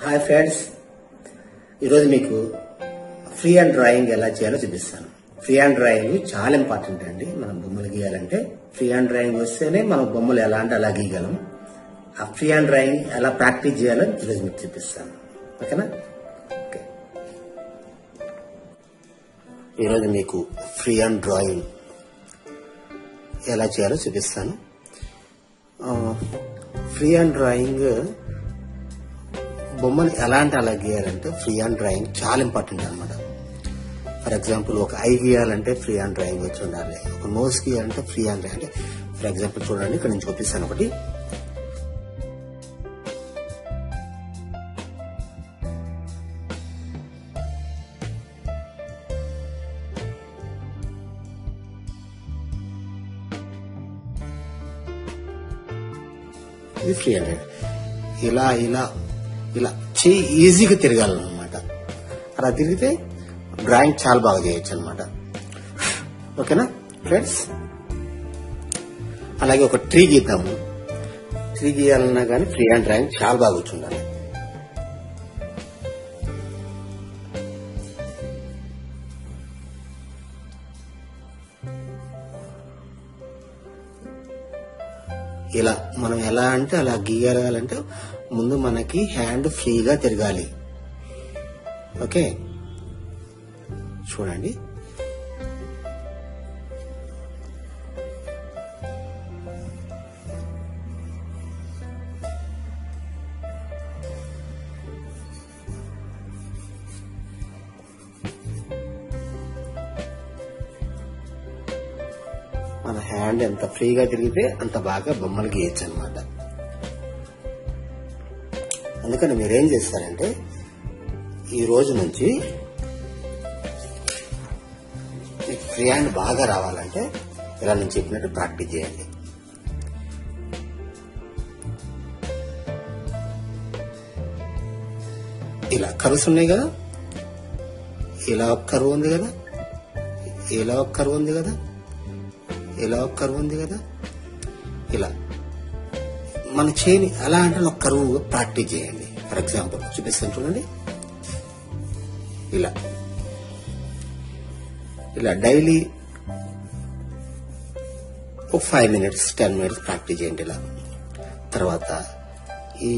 Hi friends, ఈరోజు మీకు free hand drawing ఎలా చేయాలో చూపిస్తాను. ఫ్రీ హ్యాండ్ డ్రాయింగ్ చాలా ఇంపార్టెంట్ అండి. మనం బొమ్మలు గీయాలంటే ఫ్రీ హ్యాండ్ డ్రాయింగ్ వస్తేనే మనం బొమ్మలు ఎలా అంటే అలా గీయగలం. ఆ ఫ్రీ హ్యాండ్ డ్రాయింగ్ ఎలా ప్రాక్టీస్ చేయాలో ఈరోజు మీకు చూపిస్తాను. ఓకేనా? ఓకే, ఈరోజు మీకు ఫ్రీ హ్యాండ్ డ్రాయింగ్ ఎలా చేయాలో చూపిస్తాను. ఫ్రీ హ్యాండ్ డ్రాయింగ్ బొమ్మను ఎలా అంటే అలా గీయాలంటే ఫ్రీ హ్యాండ్ డ్రాయింగ్ చాలా ఇంపార్టెంట్ అనమాట. ఫర్ ఎగ్జాంపుల్ ఒక ఐ గీయాలంటే ఫ్రీ హ్యాండ్ డ్రాయింగ్ వచ్చి ఉండాలి. ఒక నోస్ గీయాలంటే ఫ్రీ హ్యాండ్ డ్రాయింగ్. అంటే ఫర్ ఎగ్జాంపుల్ చూడండి, ఇక్కడ నుంచి చూపిస్తాను ఒకటి. ఇది ఫ్రీ హ్యాండ్ డ్రాయింగ్. ఇలా ఇలా ఇలా చేయి ఈజీగా తిరగాలన్నమాట. అలా తిరిగితే డ్రాయింగ్ చాలా బాగా చేయొచ్చు అనమాట. ఓకేనా ఫ్రెండ్స్? అలాగే ఒక ట్రీ గీద్దాము. ట్రీ గీయాలన్నా కానీ ఫ్రీ హ్యాండ్ డ్రాయింగ్ చాలా బాగా వచ్చి ఉండాలి. ఇలా మనం ఎలా అంటే అలా గీయాలంటే ముందు మనకి హ్యాండ్ ఫ్రీగా తిరగాలి. ఓకే, చూడండి. మన హ్యాండ్ ఎంత ఫ్రీగా తిరిగితే అంత బాగా బొమ్మలు గీయచ్చు అనమాట. అందుకని మీరేం చేస్తారంటే ఈ రోజు నుంచి మీకు ఫ్రీ హ్యాండ్ బాగా రావాలంటే ఇలా నేను చెప్పినట్టు ప్రాక్టీస్ చేయండి. ఇలా కర్వ్స్ ఉన్నాయి కదా, ఇలా ఒక కర్వ్ ఉంది కదా, ఇలా ఒక కర్వ్ ఉంది కదా, ఇలా ఒక కర్వ్ ఉంది కదా. ఇలా మన చేయని ఎలా అంటే ఒక కర్వ్ ప్రాక్టీస్ చేయండి. ఫర్ ఎగ్జాంపుల్ చూపిస్తాను చూడండి. ఇలా ఇలా డైలీ ఒక 5 minutes 10 minutes ప్రాక్టీస్ చేయండి. ఇలా తర్వాత ఈ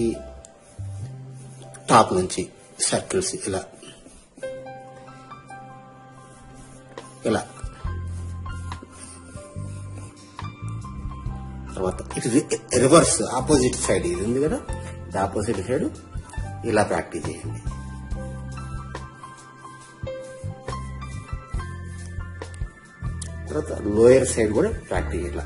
టాప్ నుంచి సర్కిల్స్ ఇలా ఇలా, తర్వాత ఇటు రివర్స్ ఆపోజిట్ సైడ్ ఇది ఉంది కదా, ఆపోజిట్ సైడ్ ఇలా ప్రాక్టీస్ చేయండి. తర్వాత లోయర్ సైడ్ కూడా ప్రాక్టీస్ ఇలా.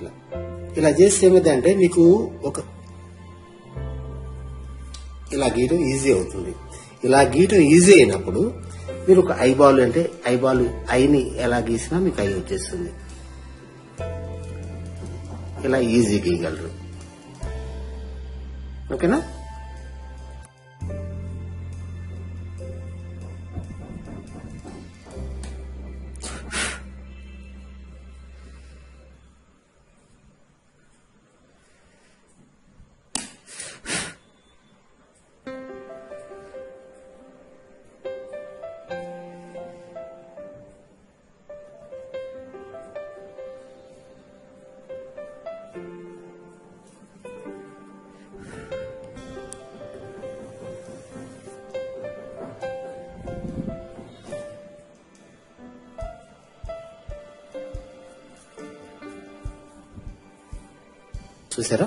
ఇలా ఇలా చేస్తే ఏమిటంటే మీకు ఒక ఇలా గీయడం ఈజీ అవుతుంది. ఇలా గీయటం ఈజీ అయినప్పుడు మీరు ఒక ఐబాల్ అంటే ఐని ఎలా గీసినా మీకు ఐ వచ్చేస్తుంది. ఇలా ఈజీ గీయగలరు. ఓకేనా? చూసారా?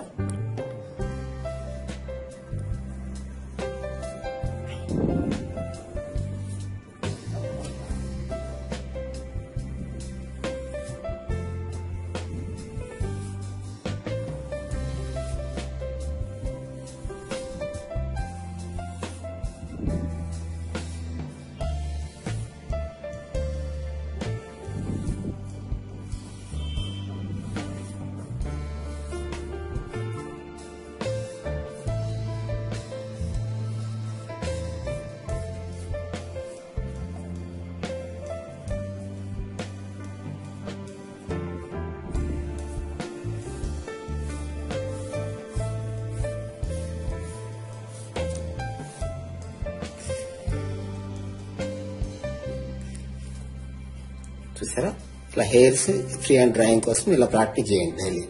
చూసారా, ఇలా హెయిర్స్ ఫ్రీ హ్యాండ్ డ్రాయింగ్ కోసం ఇలా ప్రాక్టీస్ చేయండి డైలీ.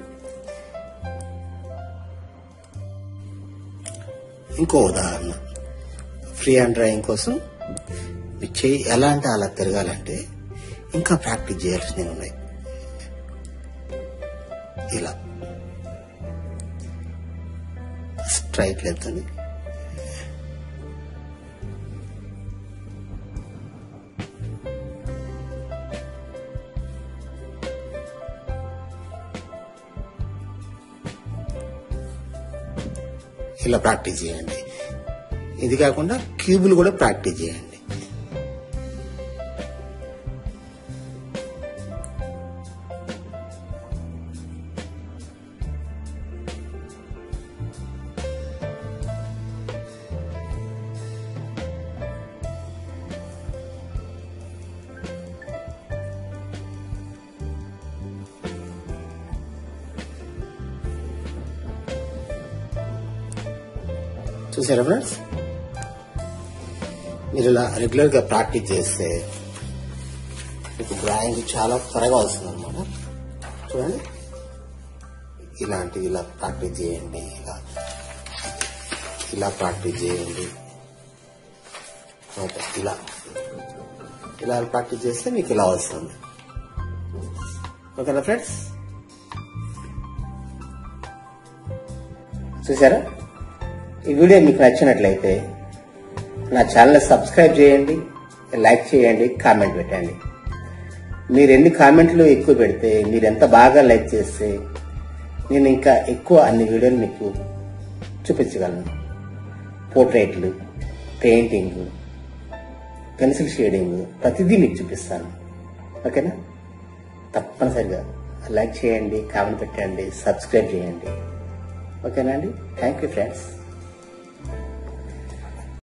ఇంకో ఉదాహరణ, ఫ్రీ హ్యాండ్ డ్రాయింగ్ కోసం మీ చెయ్యి ఎలా అంటే అలా తిరగాలంటే ఇంకా ప్రాక్టీస్ చేయాల్సినవి ఉన్నాయి. ఇలా స్ట్రైట్ లెంత్ అని ఇలా ప్రాక్టీస్ చేయండి. ఇది కాకుండా క్యూబులు కూడా ప్రాక్టీస్ చేయండి. చూసారా ఫ్రెండ్స్, మీరు ఇలా రెగ్యులర్ గా ప్రాక్టీస్ చేస్తే మీకు డ్రాయింగ్ చాలా త్వరగా వస్తుంది అనమాట. చూడండి, ఇలాంటివి ఇలా ప్రాక్టీస్ చేయండి, ఇలా ప్రాక్టీస్ చేయండి. ఇలా ప్రాక్టీస్ చేస్తే మీకు ఇలా వస్తుంది. ఓకేనా ఫ్రెండ్స్, చూసారా? ఈ వీడియో మీకు నచ్చినట్లయితే నా ఛానల్ సబ్స్క్రైబ్ చేయండి, లైక్ చేయండి, కామెంట్ పెట్టండి. మీరు ఎన్ని కామెంట్లు ఎక్కువ పెడితే, మీరు ఎంత బాగా లైక్ చేస్తే నేను ఇంకా ఎక్కువ అన్ని వీడియోలు మీకు చూపించగలను. పోర్ట్రేట్లు, పెయింటింగ్, పెన్సిల్ షేడింగ్ ప్రతిదీ మీకు చూపిస్తాను. ఓకేనా? తప్పనిసరిగా లైక్ చేయండి, కామెంట్ పెట్టండి, సబ్స్క్రైబ్ చేయండి. ఓకేనా అండి? Thank you friends.